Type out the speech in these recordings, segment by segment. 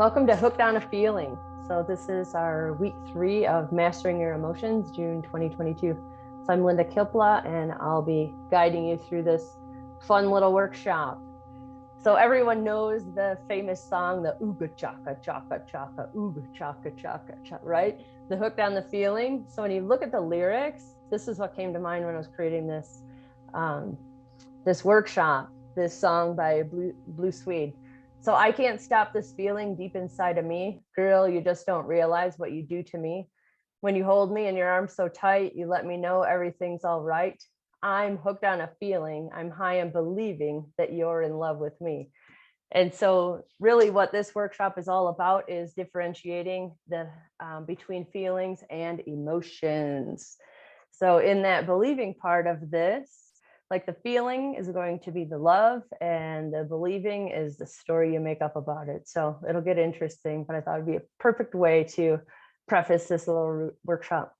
Welcome to Hooked on a Feeling. So this is our week 3 of Mastering Your Emotions, June 2022. So I'm Linda Kilpela, and I'll be guiding you through this fun little workshop. So everyone knows the famous song, the ooga chaka chaka chaka, ooga chaka chaka chaka, right? The Hooked on the Feeling. So when you look at the lyrics, this is what came to mind when I was creating this this workshop, this song by Blue Swede. So I can't stop this feeling deep inside of me. Girl, you just don't realize what you do to me. When you hold me in your arms so tight, you let me know everything's all right. I'm hooked on a feeling. I'm high on believing that you're in love with me. And so really what this workshop is all about is differentiating the between feelings and emotions. So in that believing part of this, like the feeling is going to be the love and the believing is the story you make up about it. So it'll get interesting, but I thought it'd be a perfect way to preface this little workshop.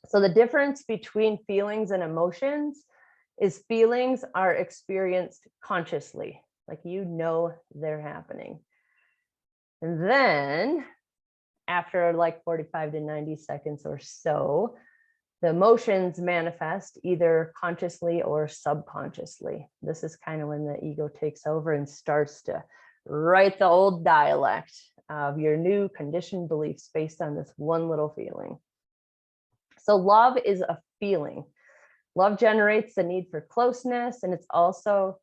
So the difference between feelings and emotions is feelings are experienced consciously, like you know they're happening. And then after like 45 to 90 seconds or so, the emotions manifest either consciously or subconsciously. This is kind of when the ego takes over and starts to write the old dialect of your new conditioned beliefs based on this one little feeling. So love is a feeling. Love generates the need for closeness, and it's also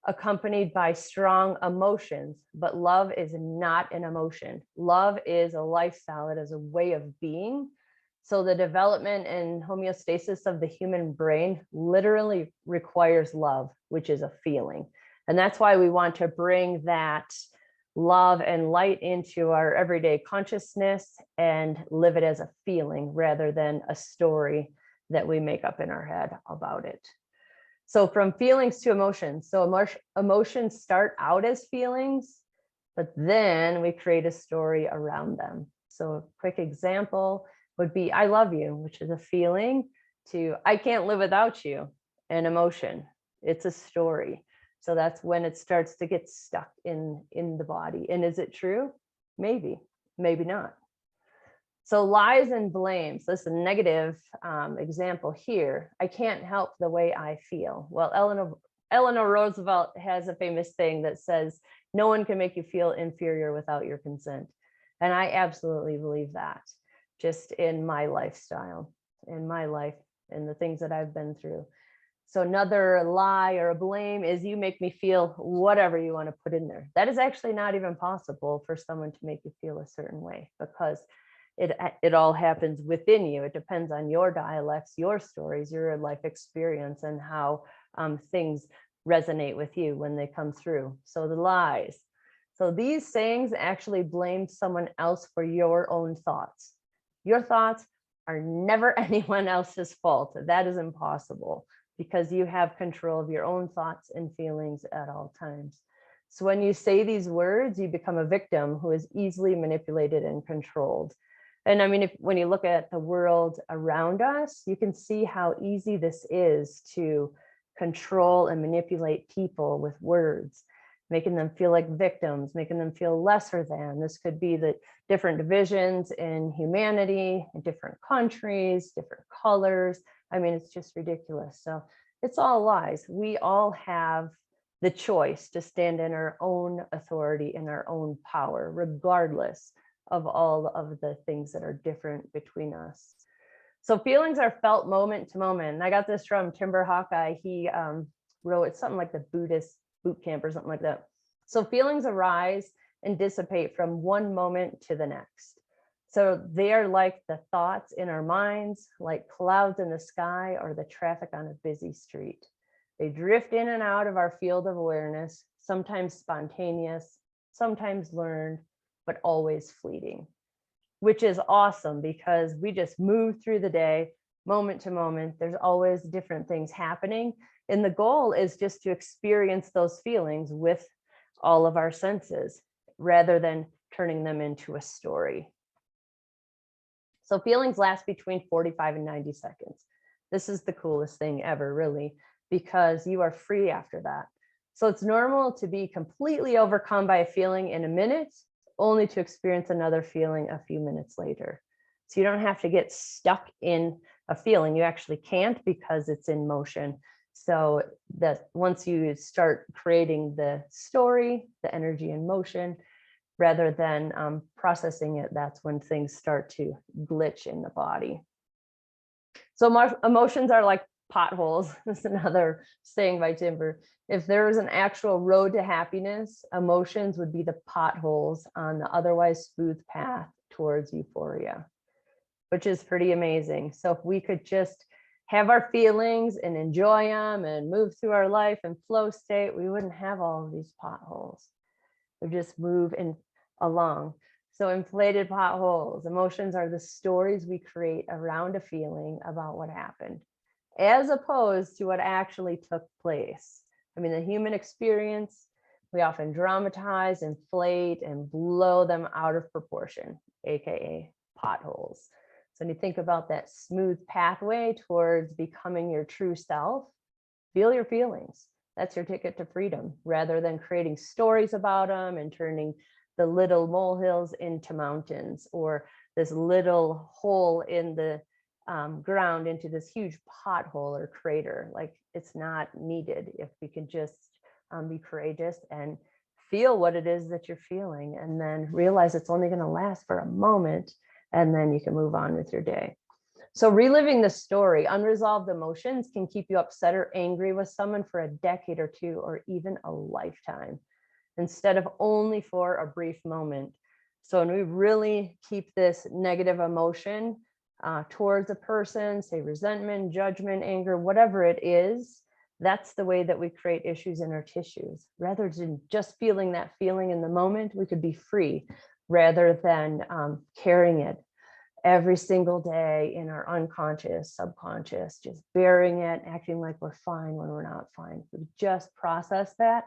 accompanied by strong emotions, but love is not an emotion. Love is a lifestyle. It is a way of being. So the development and homeostasis of the human brain literally requires love, which is a feeling. And that's why we want to bring that love and light into our everyday consciousness and live it as a feeling rather than a story that we make up in our head about it. So from feelings to emotions. So emotions start out as feelings, but then we create a story around them. So a quick example would be I love you, which is a feeling, to I can't live without you, an emotion. It's a story. So that's when it starts to get stuck in the body. And is it true? Maybe, maybe not. So lies and blames. This is a negative example here. I can't help the way I feel. Well, Eleanor Roosevelt has a famous thing that says, no one can make you feel inferior without your consent. And I absolutely believe that, just in my lifestyle, in my life, and the things that I've been through. So another lie or a blame is you make me feel whatever you want to put in there. That is actually not even possible for someone to make you feel a certain way, because it all happens within you. It depends on your dialects, your stories, your life experience, and how things resonate with you when they come through. So the lies. So these sayings actually blame someone else for your own thoughts. Your thoughts are never anyone else's fault. That is impossible, because you have control of your own thoughts and feelings at all times. So when you say these words, you become a victim who is easily manipulated and controlled. And I mean, when you look at the world around us, you can see how easy this is to control and manipulate people with words, making them feel like victims, making them feel lesser than. This could be the different divisions in humanity, in different countries, different colors. I mean, it's just ridiculous. So it's all lies. We all have the choice to stand in our own authority and our own power, regardless of all of the things that are different between us. So feelings are felt moment to moment. And I got this from Timber Hawkeye. He wrote something like the Buddhist boot camp or something like that. So feelings arise and dissipate from one moment to the next. So they are like the thoughts in our minds, like clouds in the sky or the traffic on a busy street. They drift in and out of our field of awareness, sometimes spontaneous, sometimes learned, but always fleeting, which is awesome because we just move through the day, moment to moment. There's always different things happening. And the goal is just to experience those feelings with all of our senses rather than turning them into a story. So feelings last between 45 and 90 seconds. This is the coolest thing ever, really, because you are free after that. So it's normal to be completely overcome by a feeling in a minute, only to experience another feeling a few minutes later. So you don't have to get stuck in a feeling. You actually can't, because it's in motion. So that once you start creating the story, the energy in motion, rather than processing it, that's when things start to glitch in the body. So emotions are like potholes. That's another saying by Timber. If there was an actual road to happiness, emotions would be the potholes on the otherwise smooth path towards euphoria, which is pretty amazing. So if we could just have our feelings and enjoy them and move through our life in flow state, we wouldn't have all of these potholes. We just move along. So inflated potholes, emotions are the stories we create around a feeling about what happened, as opposed to what actually took place. I mean, the human experience, we often dramatize, inflate, and blow them out of proportion, AKA potholes. So when you think about that smooth pathway towards becoming your true self, feel your feelings. That's your ticket to freedom, rather than creating stories about them and turning the little molehills into mountains, or this little hole in the ground into this huge pothole or crater. Like, it's not needed if we can just be courageous and feel what it is that you're feeling, and then realize it's only going to last for a moment, and then you can move on with your day. So reliving the story, unresolved emotions can keep you upset or angry with someone for a decade or two, or even a lifetime, instead of only for a brief moment. So when we really keep this negative emotion towards a person, say resentment, judgment, anger, whatever it is, that's the way that we create issues in our tissues. Rather than just feeling that feeling in the moment, we could be free, rather than carrying it every single day in our unconscious, subconscious, just burying it, acting like we're fine when we're not fine. If we just process that,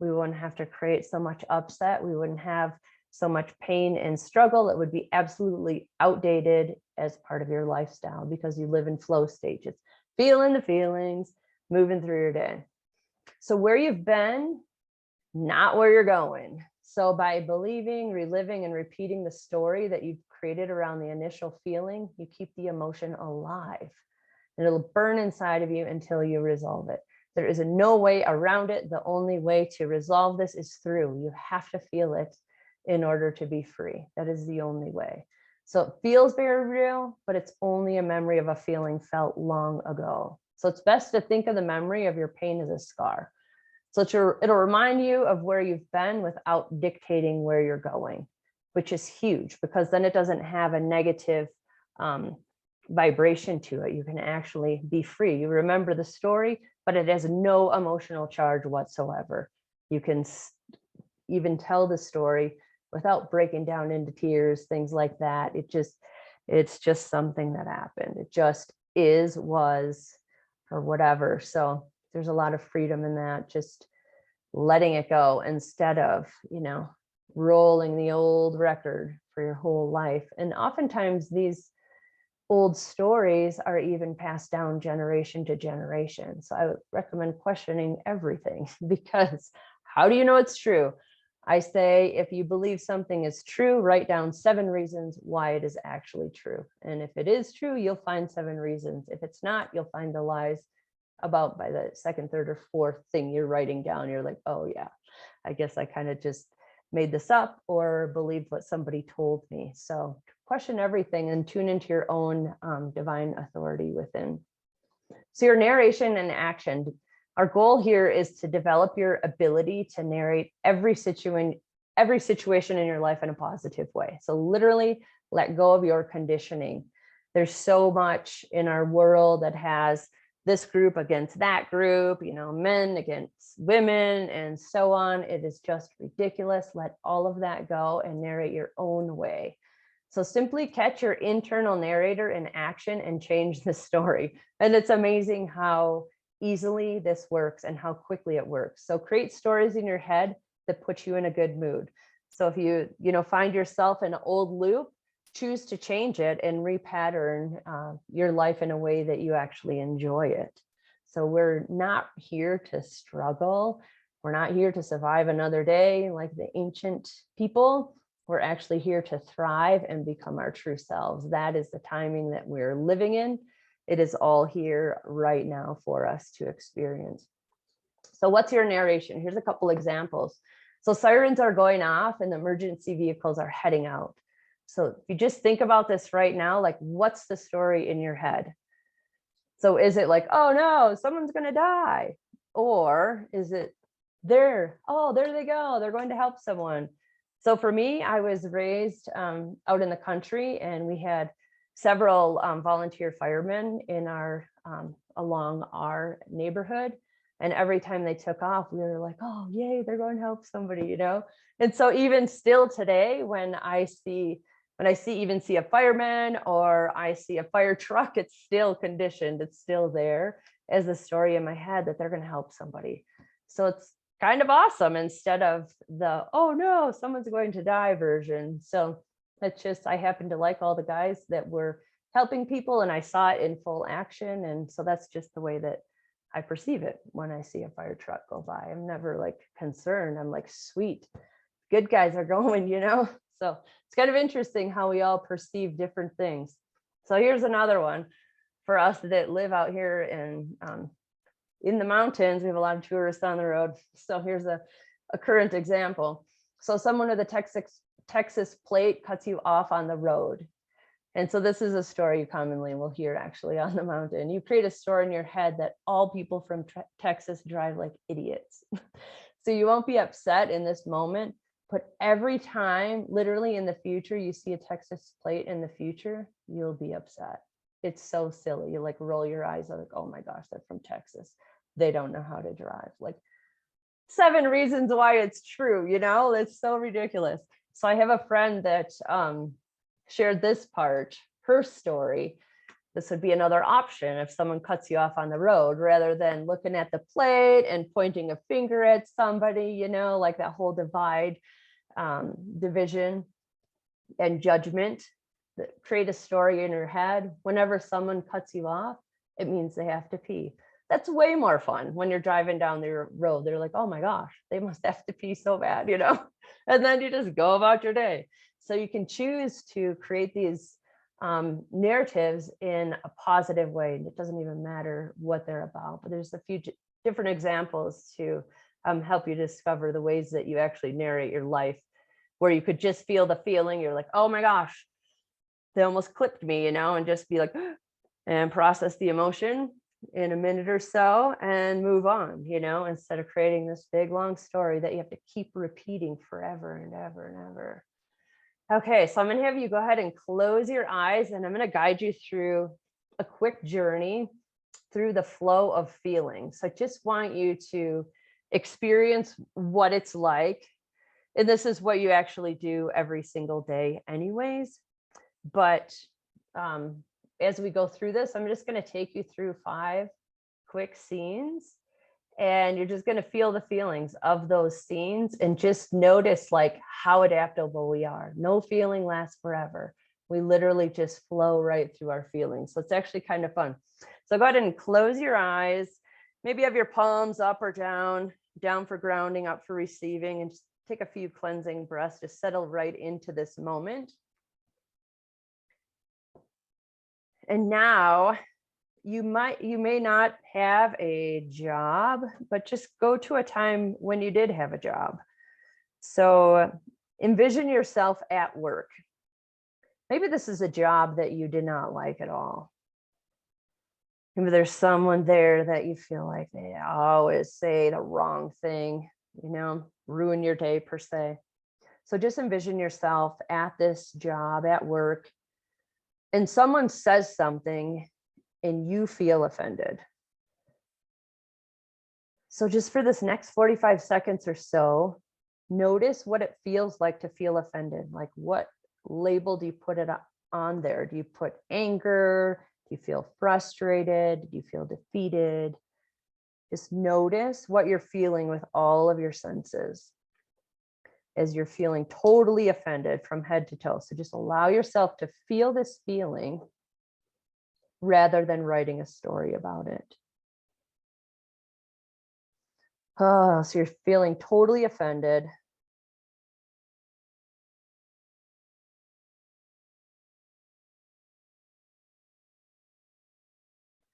we wouldn't have to create so much upset. We wouldn't have so much pain and struggle. It would be absolutely outdated as part of your lifestyle, because you live in flow state, just feeling the feelings, moving through your day. So where you've been, not where you're going. So by believing, reliving, and repeating the story that you've created around the initial feeling, you keep the emotion alive, and it'll burn inside of you until you resolve it. There is no way around it. The only way to resolve this is through. You have to feel it in order to be free. That is the only way. So it feels very real, but it's only a memory of a feeling felt long ago. So it's best to think of the memory of your pain as a scar. So it'll remind you of where you've been without dictating where you're going, which is huge, because then it doesn't have a negative vibration to it. You can actually be free. You remember the story, but it has no emotional charge whatsoever. You can even tell the story without breaking down into tears, things like that. It's just something that happened. It just is, was, or whatever. So there's a lot of freedom in that, just letting it go, instead of, rolling the old record for your whole life. And oftentimes these old stories are even passed down generation to generation. So I would recommend questioning everything, because how do you know it's true? I say, if you believe something is true, write down 7 reasons why it is actually true. And if it is true, you'll find 7 reasons. If it's not, you'll find the lies about by the second, third, or fourth thing you're writing down. You're like, oh yeah, I guess I kind of just made this up or believed what somebody told me. So question everything and tune into your own divine authority within. So your narration and action. Our goal here is to develop your ability to narrate every situation in your life in a positive way. So literally let go of your conditioning. There's so much in our world that has this group against that group, men against women, and so on. It is just ridiculous. Let all of that go and narrate your own way. So simply catch your internal narrator in action and change the story. And it's amazing how easily this works and how quickly it works. So create stories in your head that put you in a good mood. So if you find yourself in an old loop, choose to change it and repattern your life in a way that you actually enjoy it. So we're not here to struggle. We're not here to survive another day like the ancient people. We're actually here to thrive and become our true selves. That is the timing that we're living in. It is all here right now for us to experience. So what's your narration? Here's a couple examples. So sirens are going off and the emergency vehicles are heading out. So if you just think about this right now, like what's the story in your head? So is it like, oh no, someone's going to die? Or is it there? Oh, there they go. They're going to help someone. So for me, I was raised out in the country, and we had several volunteer firemen in our along our neighborhood. And every time they took off, we were like, oh, yay, they're going to help somebody, you know? And so even still today, when I see a fireman or I see a fire truck, it's still conditioned. It's still there as a story in my head that they're going to help somebody. So it's kind of awesome instead of the, oh no, someone's going to die version. So it's just, I happen to like all the guys that were helping people, and I saw it in full action. And so that's just the way that I perceive it when I see a fire truck go by. I'm never like concerned. I'm like, sweet, good guys are going, you know? So it's kind of interesting how we all perceive different things. So here's another one for us that live out here in the mountains. We have a lot of tourists on the road. So here's a current example. So someone with a Texas plate cuts you off on the road. And so this is a story you commonly will hear actually on the mountain. You create a story in your head that all people from Texas drive like idiots. So you won't be upset in this moment, but every time, literally in the future, you see a Texas plate in the future, you'll be upset. It's so silly. You like roll your eyes like, oh my gosh, they're from Texas. They don't know how to drive. Like 7 reasons why it's true, you know, it's so ridiculous. So I have a friend that shared this part, her story. This would be another option if someone cuts you off on the road, rather than looking at the plate and pointing a finger at somebody, you know, like that whole division and judgment. Create a story in your head. Whenever someone cuts you off, it means they have to pee. That's way more fun when you're driving down the road. They're like, oh my gosh, they must have to pee so bad, you know, and then you just go about your day. So you can choose to create these narratives in a positive way. It doesn't even matter what they're about, but there's a few different examples to help you discover the ways that you actually narrate your life, where you could just feel the feeling. You're like, oh my gosh, they almost clipped me, you know, and just be like, and process the emotion in a minute or so and move on, you know, instead of creating this big long story that you have to keep repeating forever and ever and ever. Okay, so I'm going to have you go ahead and close your eyes, and I'm going to guide you through a quick journey through the flow of feelings. So I just want you to experience what it's like. And this is what you actually do every single day anyways. But as we go through this, I'm just going to take you through 5 quick scenes. And you're just going to feel the feelings of those scenes and just notice like how adaptable we are. No feeling lasts forever. We literally just flow right through our feelings. So it's actually kind of fun. So go ahead and close your eyes. Maybe have your palms up or down, down for grounding, up for receiving, and just take a few cleansing breaths to settle right into this moment. And now you may not have a job, but just go to a time when you did have a job. So envision yourself at work. Maybe this is a job that you did not like at all. Maybe there's someone there that you feel like they always say the wrong thing, you know, ruin your day per se. So just envision yourself at this job at work, and someone says something and you feel offended. So just for this next 45 seconds or so, notice what it feels like to feel offended. Like, what label do you put it on there? Do you put anger? Do you feel frustrated? Do you feel defeated? Just notice what you're feeling with all of your senses as you're feeling totally offended from head to toe. So just allow yourself to feel this feeling rather than writing a story about it. Oh, so you're feeling totally offended.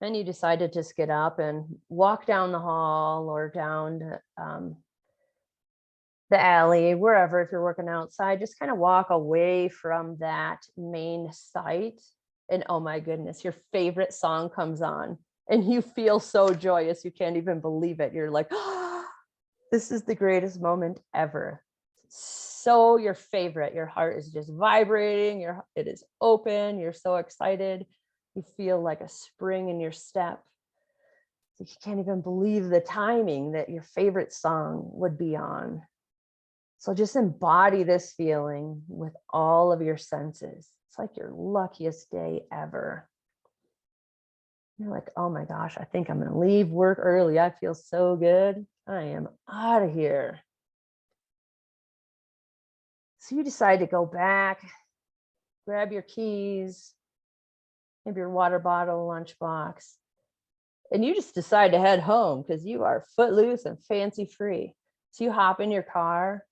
And you decide to just get up and walk down the hall or down the alley, wherever. If you're working outside, just kind of walk away from that main site. And oh my goodness, your favorite song comes on and you feel so joyous. You can't even believe it. You're like, oh, this is the greatest moment ever. So your favorite, your heart is just vibrating. It is open. You're so excited. You feel like a spring in your step. You can't even believe the timing that your favorite song would be on. So just embody this feeling with all of your senses. It's like your luckiest day ever. You're like, oh my gosh, I think I'm going to leave work early. I feel so good. I am out of here. So you decide to go back, grab your keys, maybe your water bottle, lunchbox, and you just decide to head home because you are footloose and fancy free. So you hop in your car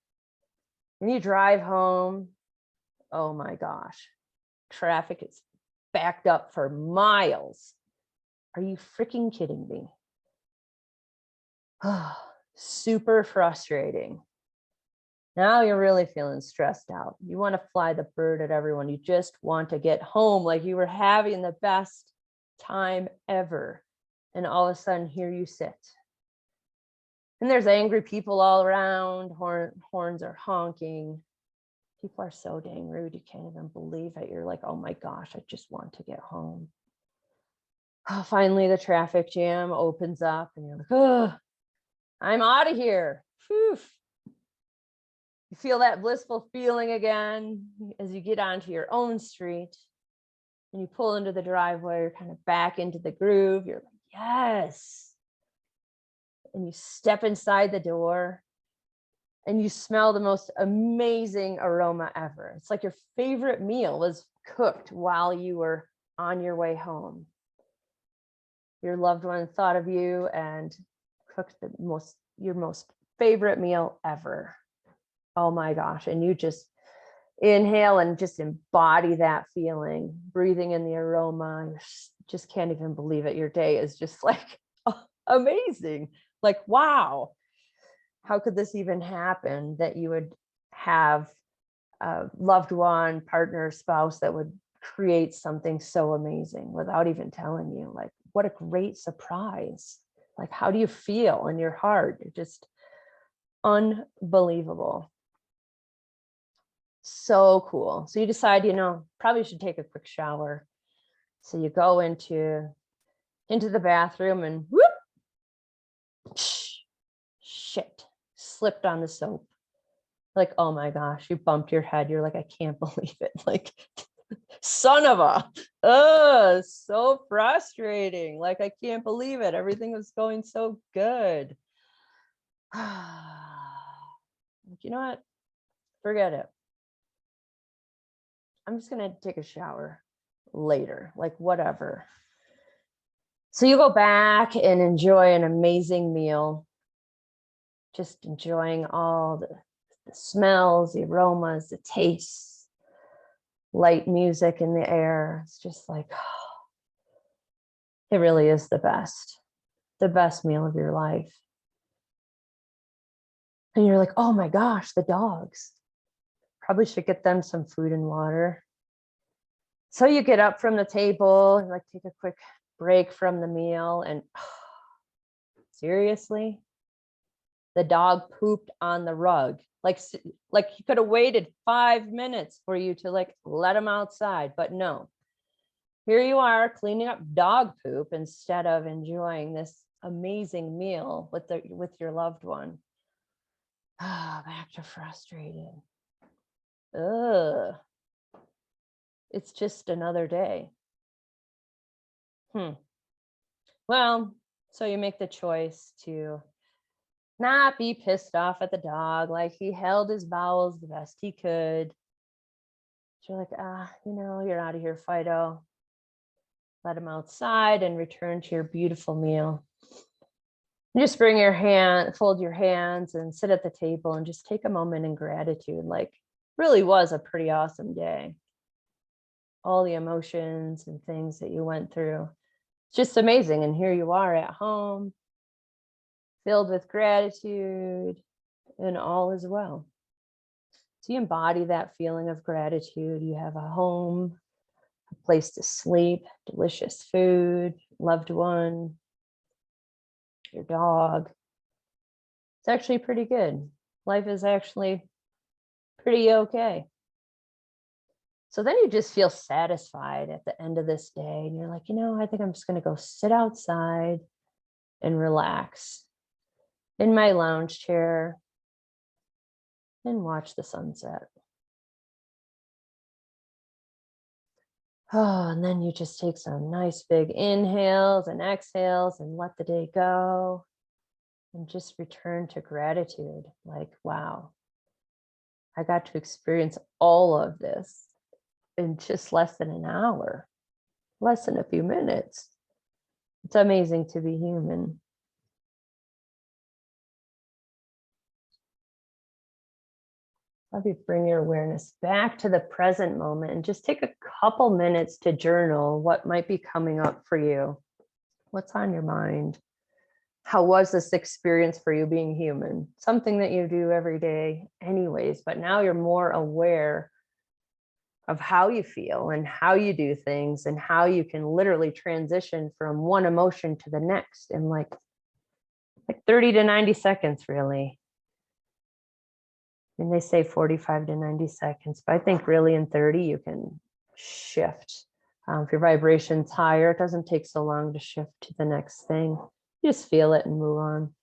and you drive home. Oh my gosh, traffic is backed up for miles. Are you freaking kidding me? Super frustrating. Now you're really feeling stressed out. You want to fly the bird at everyone. You just want to get home like you were having the best time ever. And all of a sudden, here you sit. And there's angry people all around. Horns are honking. People are so dang rude. You can't even believe it. You're like, oh my gosh, I just want to get home. Oh, finally, the traffic jam opens up and you're like, oh, I'm out of here. Whew. You feel that blissful feeling again as you get onto your own street and you pull into the driveway, you're kind of back into the groove. You're like, yes. And you step inside the door and you smell the most amazing aroma ever. It's like your favorite meal was cooked while you were on your way home. Your loved one thought of you and cooked your most favorite meal ever. Oh my gosh. And you just inhale and just embody that feeling, breathing in the aroma. You just can't even believe it. Your day is just like amazing. Like, wow, how could this even happen that you would have a loved one, partner, spouse that would create something so amazing without even telling you? Like, what a great surprise. Like, how do you feel in your heart? You're just unbelievable. So cool. So you decide, probably should take a quick shower. So you go into the bathroom and whoop, shit, slipped on the soap. Like, oh my gosh, you bumped your head. You're like, I can't believe it. Like, son of a, so frustrating. Like, I can't believe it. Everything was going so good. Like, you know what? Forget it. I'm just going to take a shower later, like whatever. So you go back and enjoy an amazing meal, just enjoying all the smells, the aromas, the tastes, light music in the air. It's just like, it really is the best meal of your life. And you're like, oh my gosh, the dogs. Probably should get them some food and water. So you get up from the table and like take a quick break from the meal, and seriously, the dog pooped on the rug. Like you could have waited 5 minutes for you to like let him outside, but no. Here you are cleaning up dog poop instead of enjoying this amazing meal with your loved one. Back to frustrated. It's just another day. Well, so you make the choice to not be pissed off at the dog. Like, he held his bowels the best he could. So you're like, you're out of here, Fido. Let him outside and return to your beautiful meal. You just fold your hands and sit at the table and just take a moment in gratitude. Like, really was a pretty awesome day. All the emotions and things that you went through It's just amazing. And here you are at home, filled with gratitude, and all is well. So you embody that feeling of gratitude. You have a home, a place to sleep, delicious food, loved one, your dog. It's actually pretty good. Life is actually pretty okay. So then you just feel satisfied at the end of this day. And you're like, I think I'm just going to go sit outside and relax in my lounge chair and watch the sunset. Oh, and then you just take some nice big inhales and exhales and let the day go and just return to gratitude. Like, wow, I got to experience all of this in just less than an hour, less than a few minutes. It's amazing to be human. Have you bring your awareness back to the present moment and just take a couple minutes to journal what might be coming up for you. What's on your mind? How was this experience for you being human? Something that you do every day anyways, but now you're more aware of how you feel and how you do things and how you can literally transition from one emotion to the next in like 30 to 90 seconds, really. And they say 45 to 90 seconds, but I think really in 30, you can shift. If your vibration's higher, it doesn't take so long to shift to the next thing. You just feel it and move on.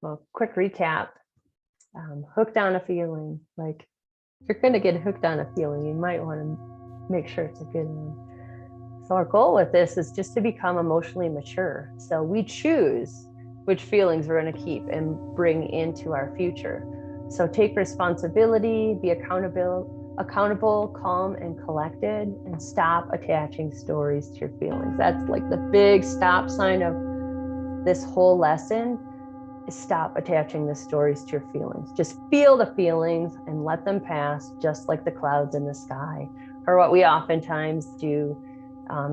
Well, quick recap. Hooked on a feeling. Like, if you're going to get hooked on a feeling, you might want to make sure it's a good one. So our goal with this is just to become emotionally mature. So we choose which feelings we're going to keep and bring into our future. So take responsibility, be accountable, calm, and collected, and stop attaching stories to your feelings. That's like the big stop sign of this whole lesson. Stop attaching the stories to your feelings. Just feel the feelings and let them pass, just like the clouds in the sky. Or what we oftentimes do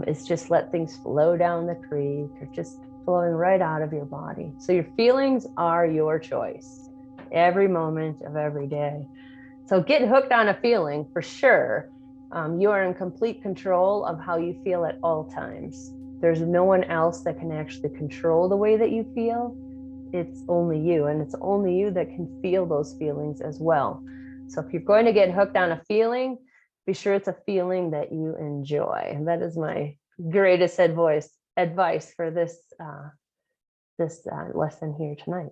is just let things flow down the creek or just flowing right out of your body. So your feelings are your choice every moment of every day. So get hooked on a feeling for sure. You are in complete control of how you feel at all times. There's no one else that can actually control the way that you feel. It's only you, and it's only you that can feel those feelings as well. So if you're going to get hooked on a feeling, be sure it's a feeling that you enjoy. And that is my greatest advice for this lesson here tonight.